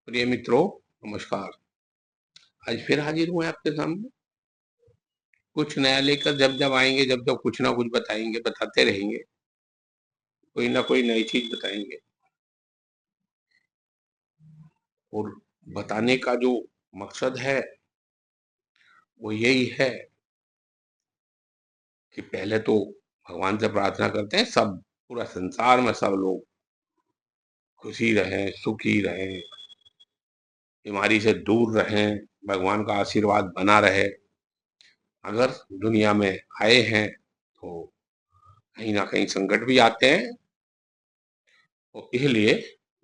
प्रिय मित्रों, नमस्कार। आज फिर हाजिर हुए आपके सामने। कुछ नया लेकर जब जब आएंगे, जब जब कुछ ना कुछ बताएंगे, बताते रहेंगे। कोई ना कोई नई चीज बताएंगे। और बताने का जो मकसद है वो यही है कि पहले तो भगवान से प्रार्थना करते हैं, सब पूरा संसार में सब लोग खुशी रहें, सुखी रहें, बीमारी से दूर रहें, भगवान का आशीर्वाद बना रहे। अगर दुनिया में आए हैं तो कहीं ना कहीं संकट भी आते हैं, तो इसलिए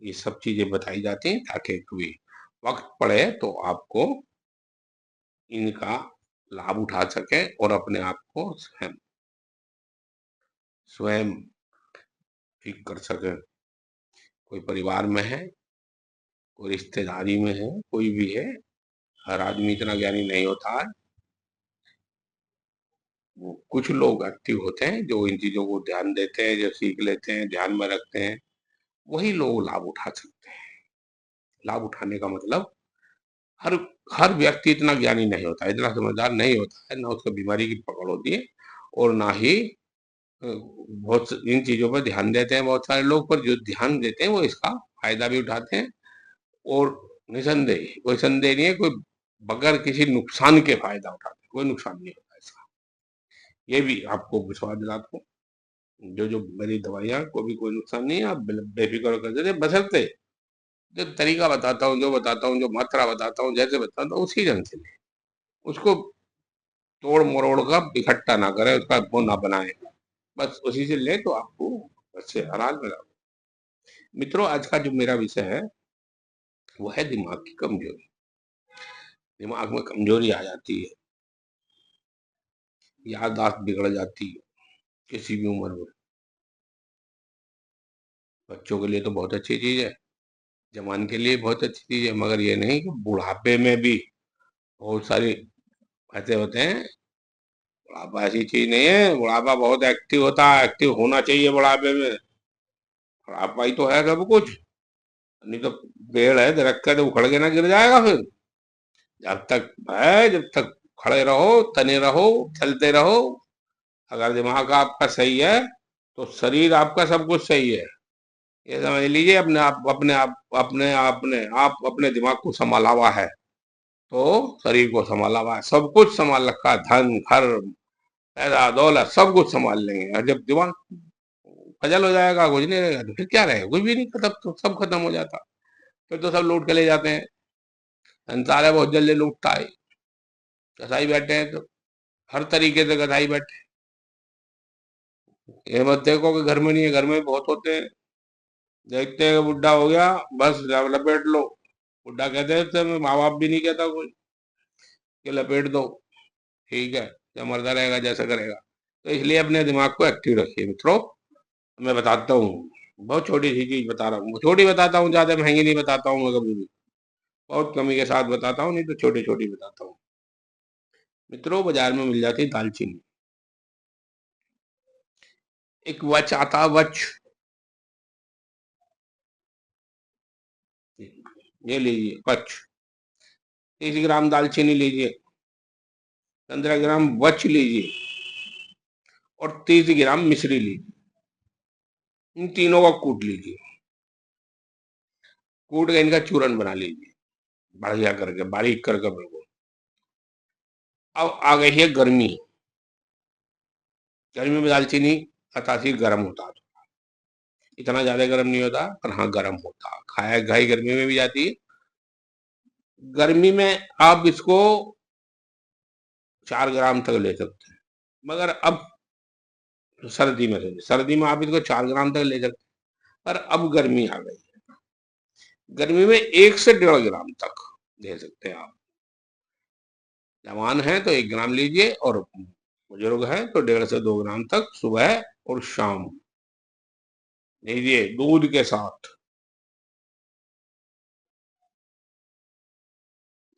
ये सब चीजें बताई जाती हैं ताकि कभी वक्त पड़े तो आपको इनका लाभ उठा सके और अपने आप को स्वयं स्वयं ठीक कर सके। कोई परिवार में है, कोई रिश्तेदारी में है, कोई भी है, हर आदमी इतना ज्ञानी नहीं होता है। वो कुछ लोग एक्टिव होते हैं जो इन चीजों को ध्यान देते हैं, जो सीख लेते हैं, ध्यान में रखते हैं, वही लोग लाभ उठा सकते हैं। लाभ उठाने का मतलब हर हर व्यक्ति इतना ज्ञानी नहीं होता, इतना समझदार नहीं होता है, ना उसको बीमारी की पकड़ होती है और ना ही बहुत इन चीजों पर ध्यान देते हैं बहुत सारे लोग। पर जो ध्यान देते हैं वो इसका फायदा भी उठाते हैं और निसंदेह, कोई संदेह नहीं है, कोई बगैर किसी नुकसान के फायदा उठाते हैं, कोई नुकसान नहीं होता इसका। ये भी आपको विश्वास दिलाता हूँ, जो जो मेरी दवाइयाँ को भी कोई नुकसान नहीं है, आप बेफिक्र कर देते, बशर्ते जो तरीका बताता हूँ, जो बताता हूँ, जो मात्रा बताता हूँ, जैसे बताता हूँ उसी ढंग से लें। उसको तोड़ मरोड़ का इकट्ठा ना करें, उसका वो ना बनाए, बस उसी से ले तो आपको अच्छे आराम मिला। मित्रों, आज का जो मेरा विषय है वो है दिमाग की कमजोरी। दिमाग में कमजोरी आ जाती है, याददाश्त बिगड़ जाती है किसी भी उम्र में। बच्चों के लिए तो बहुत अच्छी चीज है, जवान के लिए बहुत अच्छी चीज है, मगर ये नहीं कि बुढ़ापे में भी बहुत सारी ऐसे होते हैं। बुढ़ापा ऐसी चीज नहीं है, बुढ़ापा बहुत एक्टिव होता है, एक्टिव होना चाहिए बुढ़ापे में। बुढ़ापा ही तो है सब कुछ, नहीं तो पेड़ है, दरख्त है, तो उखड़ के ना गिर जाएगा फिर। जब तक है, जब तक खड़े रहो, तने रहो, चलते रहो। अगर दिमाग आपका सही है तो शरीर आपका सब कुछ सही है। ये समझ लीजिए, अपने आप अपने दिमाग को संभाला हुआ है तो शरीर को संभाला हुआ है, सब कुछ संभाल रखा है, धन घर पैदा दौलत सब कुछ संभाल लेंगे। और जब दिमाग फजल हो जाएगा, कुछ नहीं रहेगा, तो फिर क्या रहेगा? कुछ भी नहीं, खत्म, तो सब खत्म हो जाता। फिर तो सब लूट के ले जाते हैं। संसार है बहुत जल्दी लूटता है। कसाई बैठे हैं तो हर तरीके से कसाई बैठे हैं। ये मत देखो कि घर में नहीं है, घर में बहुत होते हैं। देखते हैं कि बुढ़ा हो गया, बस लपेट लो। बुढ़ा कहते हैं तो माँ बाप भी नहीं कहता कोई कि लपेट दो, ठीक है, जब मरता रहेगा जैसा करेगा। तो इसलिए अपने दिमाग को एक्टिव रखिए मित्रों। मैं बताता हूँ, बहुत छोटी सी चीज बता रहा हूँ, छोटी बताता हूँ, ज्यादा महंगी नहीं बताता हूँ मैं कभी भी, बहुत कमी के साथ बताता हूँ, नहीं तो छोटी छोटी बताता हूँ। मित्रों, बाजार में मिल जाती है दालचीनी। एक वच आता है, वच, ये लीजिए वच। 30 ग्राम दालचीनी लीजिए, 15 ग्राम वच लीजिए और 30 ग्राम मिश्री लीजिए। इन तीनों का कूट लीजिए, कूट के इनका चूरन बना लीजिए बढ़िया करके, बारीक करके बिल्कुल। अब आ गई है गर्मी। गर्मी में दालचीनी का तासीर गर्म होता है, इतना ज्यादा गर्म नहीं होता, पर हाँ गर्म होता। खाया खाई गर्मी में भी जाती है। गर्मी में आप इसको 4 ग्राम तक ले सकते हैं, मगर अब सर्दी में सर्दी में आप इसको 4 ग्राम तक ले सकते हैं। पर अब गर्मी आ गई, गर्मी में 1 से 1.5 ग्राम तक ले सकते हैं आप। जवान है तो 1 ग्राम लीजिए और बुजुर्ग है तो 1.5 से 2 ग्राम तक सुबह और शाम लीजिए दूध के साथ।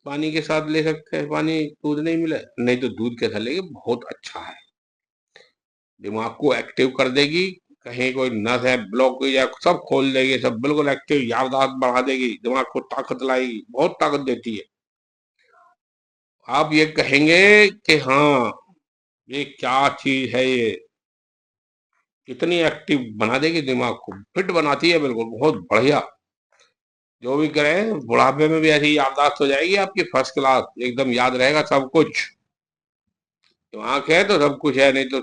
पानी के साथ ले सकते हैं, पानी दूध नहीं मिले नहीं तो दूध के साथ लेंगे, बहुत अच्छा है, दिमाग को एक्टिव कर देगी, कहीं कोई नस है ब्लॉक हुई है, सब खोल देगी, सब बिल्कुल एक्टिव, याददाश्त बढ़ा देगी, दिमाग को ताकत लाएगी, बहुत ताकत देती है। आप ये कहेंगे कि हाँ, ये क्या चीज है ये, इतनी एक्टिव बना देगी, दिमाग को फिट बनाती है, बिल्कुल बहुत बढ़िया। जो भी करें बुढ़ापे में भी ऐसी याददाश्त हो जाएगी आपकी, फर्स्ट क्लास, एकदम याद रहेगा सब कुछ। तो आंख है तो सब कुछ है, नहीं तो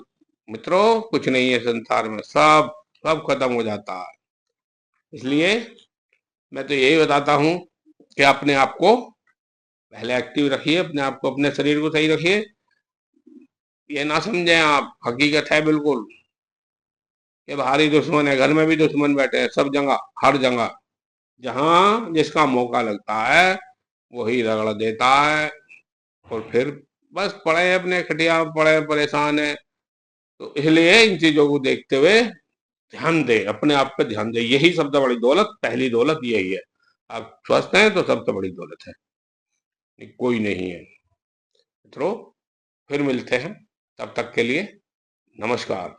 मित्रों कुछ नहीं है संसार में, सब सब खत्म हो जाता है। इसलिए मैं तो यही बताता हूँ कि अपने आप को पहले एक्टिव रखिए, अपने आप को, अपने शरीर को सही रखिए। ये ना समझें आप, हकीकत है बिल्कुल, ये बाहरी दुश्मन है, घर में भी दुश्मन बैठे हैं, सब जगह, हर जगह, जहां जिसका मौका लगता है वही रगड़ देता है। और फिर बस पड़े हैं अपने खटिया में, पड़े हैं, परेशान है। तो इसलिए इन चीजों को देखते हुए ध्यान दे, अपने आप पे ध्यान दे, यही सबसे बड़ी दौलत, पहली दौलत यही है। आप स्वस्थ हैं तो सबसे बड़ी दौलत है, कोई नहीं है। मित्रों फिर मिलते हैं, तब तक के लिए नमस्कार।